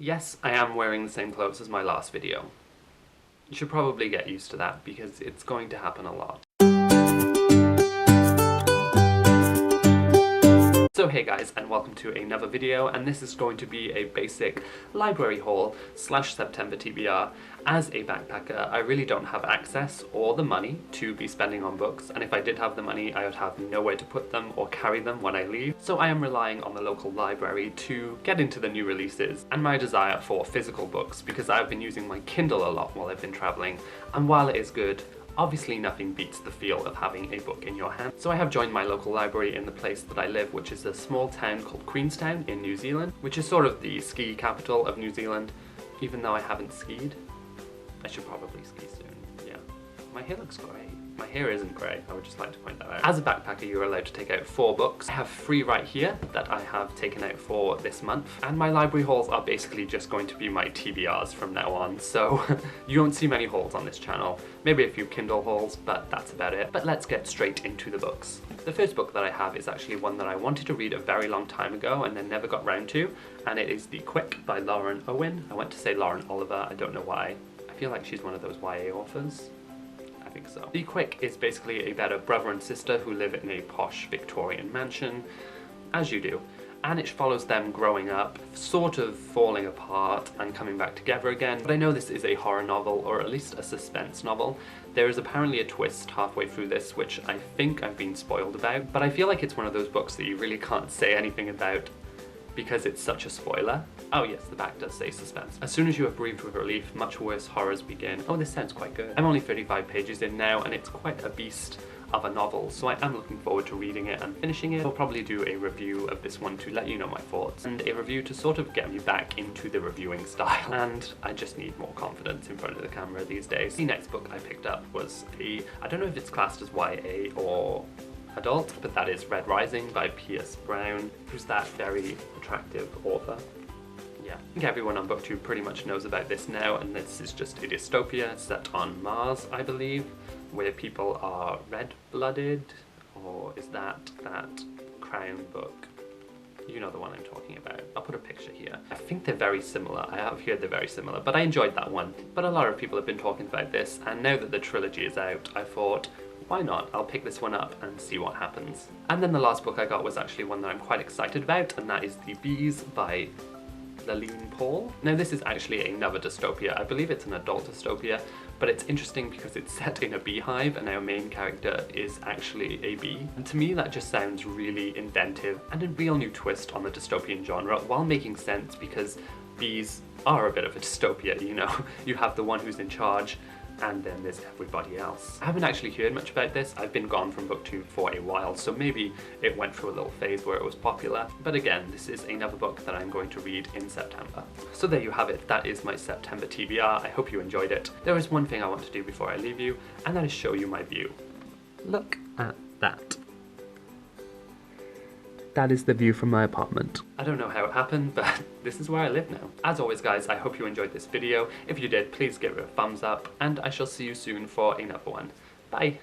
Yes, I am wearing the same clothes as my last video. You should probably get used to that because it's going to happen a lot. So hey guys, and welcome to another video, and this is going to be a basic library haul / September TBR. As a backpacker, I really don't have access or the money to be spending on books, and if I did have the money, I would have nowhere to put them or carry them when I leave. So I am relying on the local library to get into the new releases and my desire for physical books, because I've been using my Kindle a lot while I've been traveling, and while it is good, obviously nothing beats the feel of having a book in your hand. So I have joined my local library in the place that I live, which is a small town called Queenstown in New Zealand, which is sort of the ski capital of New Zealand. Even though I haven't skied, I should probably ski soon, yeah. My hair looks grey. My hair isn't grey, I would just like to point that out. As a backpacker, you're allowed to take out 4 books. I have 3 right here that I have taken out for this month, and my library hauls are basically just going to be my TBRs from now on, so you won't see many hauls on this channel. Maybe a few Kindle hauls, but that's about it. But let's get straight into the books. The first book that I have is actually one that I wanted to read a very long time ago and then never got round to, and it is The Quick by Lauren Owen. I went to say Lauren Oliver, I don't know why. I feel like she's one of those YA authors. I think so. The Quick is basically about a brother and sister who live in a posh Victorian mansion, as you do, and it follows them growing up, sort of falling apart and coming back together again. But I know this is a horror novel, or at least a suspense novel. There is apparently a twist halfway through this, which I think I've been spoiled about, but I feel like it's one of those books that you really can't say anything about because it's such a spoiler. Oh yes, the back does say suspense. As soon as you have breathed with relief, much worse horrors begin. Oh, this sounds quite good. I'm only 35 pages in now, and it's quite a beast of a novel, so I am looking forward to reading it and finishing it. I'll probably do a review of this one to let you know my thoughts, and a review to sort of get me back into the reviewing style. And I just need more confidence in front of the camera these days. The next book I picked up was I don't know if it's classed as YA or adult, but that is Red Rising by Pierce Brown, who's that very attractive author. Yeah, I think everyone on BookTube pretty much knows about this now, and this is just a dystopia set on Mars, I believe, where people are red-blooded, or is that Crown book? You know the one I'm talking about. I'll put a picture here. I think they're very similar. I have heard they're very similar, but I enjoyed that one. But a lot of people have been talking about this, and now that the trilogy is out, I thought, why not? I'll pick this one up and see what happens. And then the last book I got was actually one that I'm quite excited about, and that is The Bees by Laline Paul. Now this is actually another dystopia. I believe it's an adult dystopia, but it's interesting because it's set in a beehive and our main character is actually a bee. And to me that just sounds really inventive and a real new twist on the dystopian genre, while making sense because bees are a bit of a dystopia, you know. You have the one who's in charge, and then there's everybody else. I haven't actually heard much about this. I've been gone from BookTube for a while, so maybe it went through a little phase where it was popular. But again, this is another book that I'm going to read in September. So there you have it. That is my September TBR. I hope you enjoyed it. There is one thing I want to do before I leave you, and that is show you my view. Look at that. That is the view from my apartment. I don't know how it happened, but this is where I live now. As always guys, I hope you enjoyed this video. If you did, please give it a thumbs up, and I shall see you soon for another one. Bye!